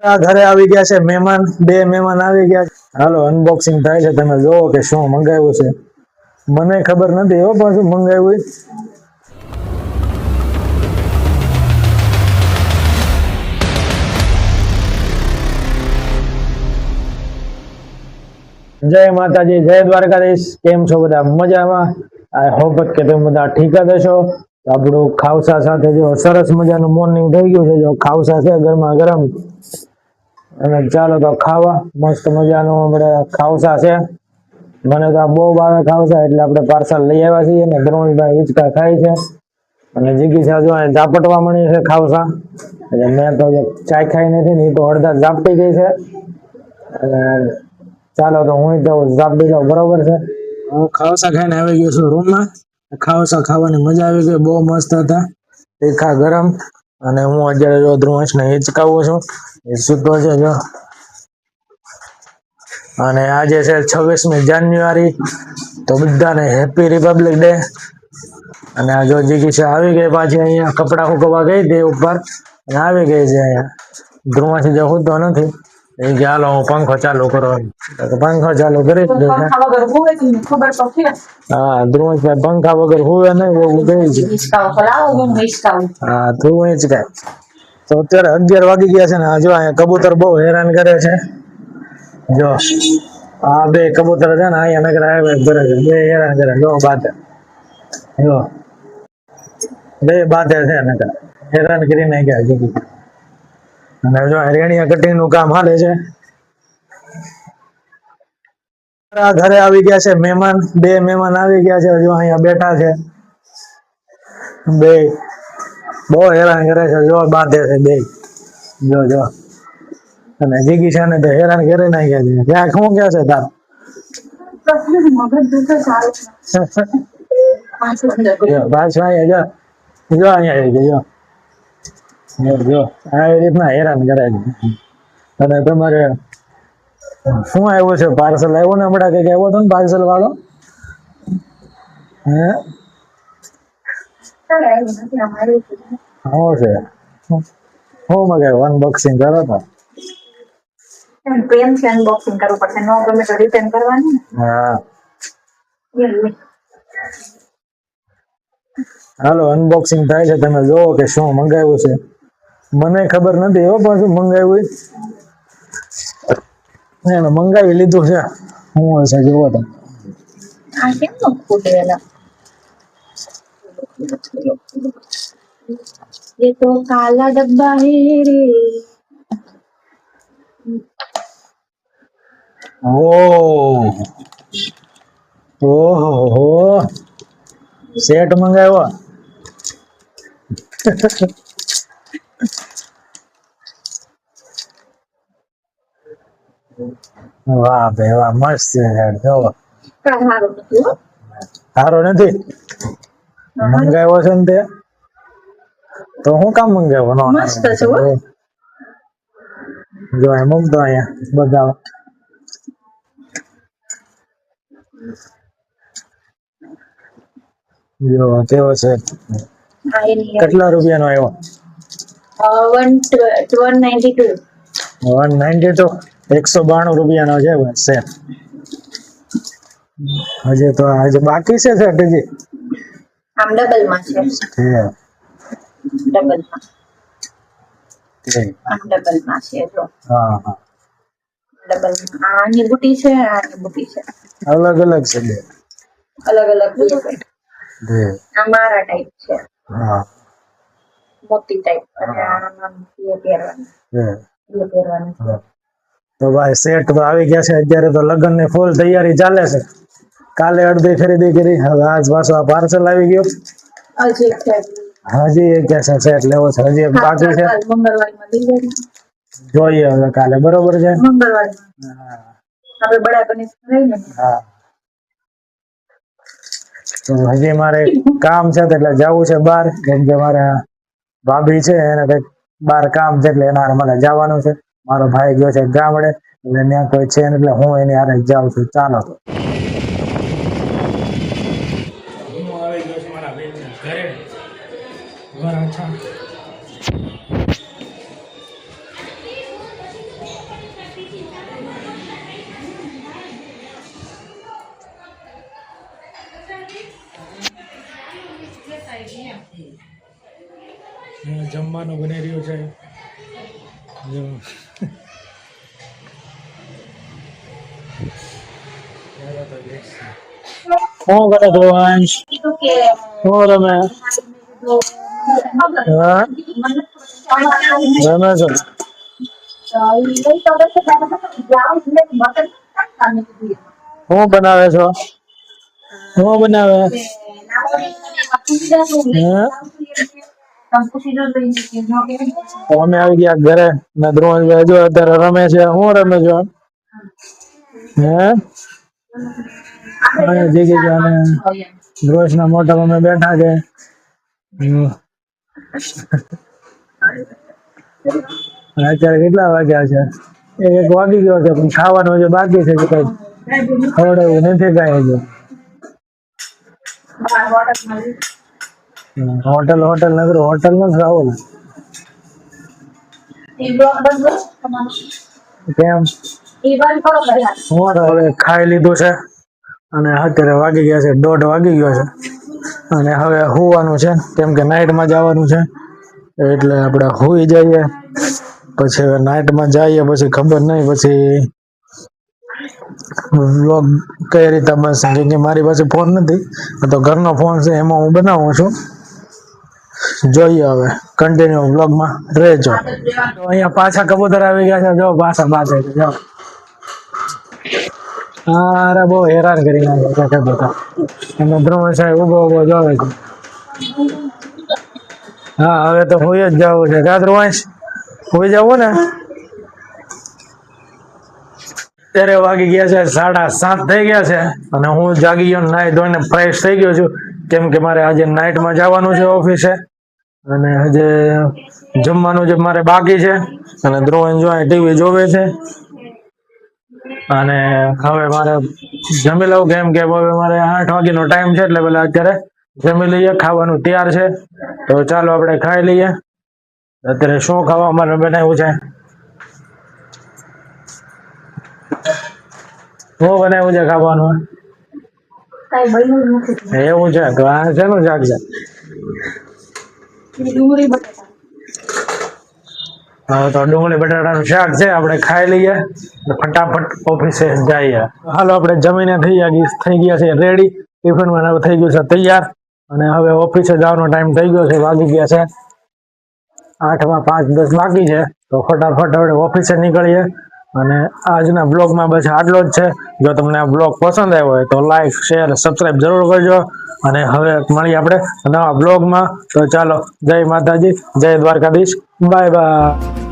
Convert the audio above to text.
આ ઘરે આવી ગયા છે મહેમાન, બે મહેમાન આવી ગયા છે. હાલો અનબોક્સિંગ થાય છે, તમે જોવો કે શું મંગાવ્યું છે. મને ખબર નથી એવો પાછું મંગાવ્યું. જય માતાજી, જય દ્વારકાધીશ. કેમ છો બધા? મજામાં? આઈ હોપ કે તમે બધા ઠીક જ હશો. આપણું ખાવસા સાથે જો સરસ મજાનું મોર્નિંગ થઈ ગયું છે. જો ખાવસા છે ગરમા ગરમ, અને ચાલો તો ખાવા. મસ્ત મજાનું આપણે ખાવસા છે. મને તો આ બહુ ભાવે ખાવસા, એટલે આપણે પાર્સલ લઈ આવ્યા છીએ. ને દ્રોણભાઈ હિંચકા ખાય છે, અને જીગી સાજુ ઝાપટવા મળી છે ખાવસા. એટલે મેં તો ચાય ખાઈ નથી ને, એ તો અડધા ઝાપટી ગઈ છે. અને ચાલો તો હું તો ઝાપટી લઉં, બરોબર છે. હું ખાવસા ખાઈને આવી ગયો છું રૂમમાં. ખાવસા ખાવાની મજા આવી ગઈ, બહુ મસ્ત હતા, તીખા ગરમ. અને હું અત્યારે જો ધ્રુવંશને હિંચકાવું છું, એ સૂતો છે જો. અને આજે છે 26મી જાન્યુઆરી, તો બધાને હેપી રિપબ્લિક ડે. અને આ જો જીગીશા આવી ગઈ પાછી અહીંયા, કપડા સુકવવા ગઈ હતી ઉપર, અને આવી ગઈ છે અહીંયા. ધ્રુવંશ જો સૂતો નથી, એ કે હાલો હું પંખો ચાલુ કરો. પંખો ચાલુ કરી દીધો છે. હા, ધ્રુવંશભાઈ પંખા વગર હુવે નહીં એવું કહે છે. હા, તું હિંચકાય. તો અત્યારે 11 વાગી ગયા છે ને. જો અહીંયા કબૂતર બહુ હેરાન કરે છે. જો આ બે કબૂતર છે ને, અહીંયા નકર કરે છે, બે હેરાન કરે. જો બાતે, જો બે બાતે છે નકર હેરાન કરી નાખ્યા જીગી. અને જો રેણિયા કટિંગ નું કામ હાલે છે. આ ઘરે આવી ગયા છે મહેમાન, બે મહેમાન આવી ગયા છે. જો અહીંયા બેઠા છે, બે બહુ હેરાન કરે છે. જો બાંધે છે બે, જો જો. અને જીગીશા ને તો હેરાન કરી નાખ્યા છે. ક્યાં શું કે છે તાર? પાછું અહીંયા જો અહીંયા આવી ગયો. જો આવી રીતના હેરાન કરે છે. અને તમારે શું આવ્યું છે? પાર્સલ આવ્યું ને હમણાં? કઈક આવ્યો હતો ને પાર્સલ વાળો? હે શું છે? શું મગાવ્યું? અનબોક્સિંગ કરો તો પ્રેમથી અનબોક્સિંગ કરવું પડશે, નો ગમે તો રિટર્ન કરવાનું. હા, હાલો અનબોક્સિંગ થાય છે, તમે જોવો કે શું મંગાવ્યું છે. મને ખબર નથી એવો પાછું મંગાવ્યું. એને મંગાવી લીધું છે. શું હશે જોવો તમે. આ કેમ નો ફૂટેલા? ये तो काला डब्बा है रे. ઓહો, સેટ મંગાવ્યો. વાહ ભાઈ વાહ, મસ્ત છે સેટ. જોવો સારો નથી મંગાવ્યો છે ને તે તો હું કામ મંગાવ્યો? મસ્ત છે. જો એ મૂકતો અહીંયા બધા. જો કેવો છે. કેટલા રૂપિયાનો આવ્યો? 192. 192, 192 રૂપિયાનો છે સેટ. હજી તો આજે બાકી છે સેટ હજી. આમ ડબલ માં છે. ડબલ માં. આમ ડબલ માં છે જો. હા હા, ડબલ માં. આની બુટી છે, આની બુટી છે. અલગ અલગ છે બે. અલગ અલગ છે. આ મારા ટાઈપ છે. હા, મોટી ટાઈપ. અને આમાં એ પહેરવાની. એ પહેરવાની છે. તો ભાઈ સેટ તો આવી ગયા છે. અત્યારે તો લગ્ન ની ફૂલ તૈયારી ચાલે છે. કાલે અડધી ખરીદી કરી, હવે આજ પાછો આ પાર્સલ આવી ગયો. હજી એક સેટ લેવો છે, હજી એક બાકી છે. મંગળવારમાં લઈ જઈએ. જોઈએ હવે કાલે, બરોબર છે. મંગળવારમાં આપણે બડા બની રહીને. હા, તો હજી મારે કામ છે એટલે જવું છે બહાર, કેમ કે મારે ભાભી છે એને કઈક બહાર કામ છે, એટલે એના મને જવાનું છે. મારો ભાઈ ગયો છે ગામડે, એટલે ત્યાં કોઈ છે એટલે હું એની હારે જાઉં છું. ચાલો તો જમવાનું બની રહ્યું છે જો શું કરે તો અંશ કીધું કે શું રમે હા રમે છો શું બનાવે છો શું બનાવે અમે આવી ગયા ઘરે ને દ્રોણભાઈ જો અત્યારે રમે છે શું રમે છો હે જીગી ગયા ને ધ્રુવેશ ના મોટા અમે બેઠા છે અને અત્યારે કેટલા વાગ્યા છે એક વાગી ગયો છે પણ ખાવાનું જે બાકી છે કઈ ખવડાવ્યું નથી કઈ હજુ હોટલ નગર હોટલ નું ખાવું ને કેમ હું તો હવે ખાઈ લીધું છે અને અત્યારે વાગી ગયા છે 1:30 વાગી ગયો છે અને હવે હુવાનું છે કેમ કે નાઇટમાં જવાનું છે એટલે આપણે હુઈ જઈએ પછી હવે નાઇટમાં જઈએ પછી ખબર નહીં પછી વ્લોગ કઈ રીતે બનશે કેમ કે મારી પાસે ફોન નથી તો ઘરનો ફોન છે એમાં હું બનાવું છું જોઈએ હવે કન્ટિન્યુ વ્લોગમાં રહેજો તો અહીંયા પાછા કબૂતર આવી ગયા છે જો પાછા બાજે છે જો અરે બહુ હેરાન કરી નાખ્યા છે કબૂતર એનો ધ્રુવ સાહેબ ઉભો જોવે છે હા હવે તો હુઈ જ જવું છે કા ધ્રુવાંશ હુઈ જવું ને અત્યારે વાગી ગયા છે 7:30 થઈ ગયા છે અને હું જાગી ગયો નાઈ ધોઈને ફ્રેશ થઈ ગયો છું કેમ કે મારે આજે નાઇટમાં જવાનું છે ઓફિસે અને હજે જમવાનું જે મારે બાકી છે અને ધ્રુવન જો ટીવી જોવે છે અને હવે મારે જમી લઉં કેમ કે હવે મારે 8 વાગ્યાનો ટાઈમ છે એટલે પેલા અત્યારે જમી લઈએ ખાવાનું તૈયાર છે તો ચાલો આપણે ખાઈ લઈએ અત્યારે શું ખાવા અમારે બનાવ્યું છે શું બનાવ્યું છે ખાવાનું એવું છે તો આ શેનું શાક છે હા તો ડુંગળી બટાટાનું શાક છે આપણે ખાઈ લઈએ ફટાફટ ઓફિસે જઈએ હાલો આપણે જમીને થઈ ગયા છે રેડી ટિફિનમાં થઈ ગયું છે તૈયાર અને હવે ઓફિસે જવાનો ટાઈમ થઈ ગયો છે વાગી ગયા છે 8:05-10 બાકી છે તો ફટાફટ હવે ઓફિસે નીકળીએ અને આજના બ્લોગમાં બસ આટલો જ છે જો તમને આ બ્લોગ પસંદ આવ્યો હોય તો લાઈક શેર સબસ્ક્રાઇબ જરૂર કરજો અને હવે મળીએ આપણે નવા બ્લોગમાં તો ચાલો જય માતાજી જય દ્વારકાધીશ બાય બાય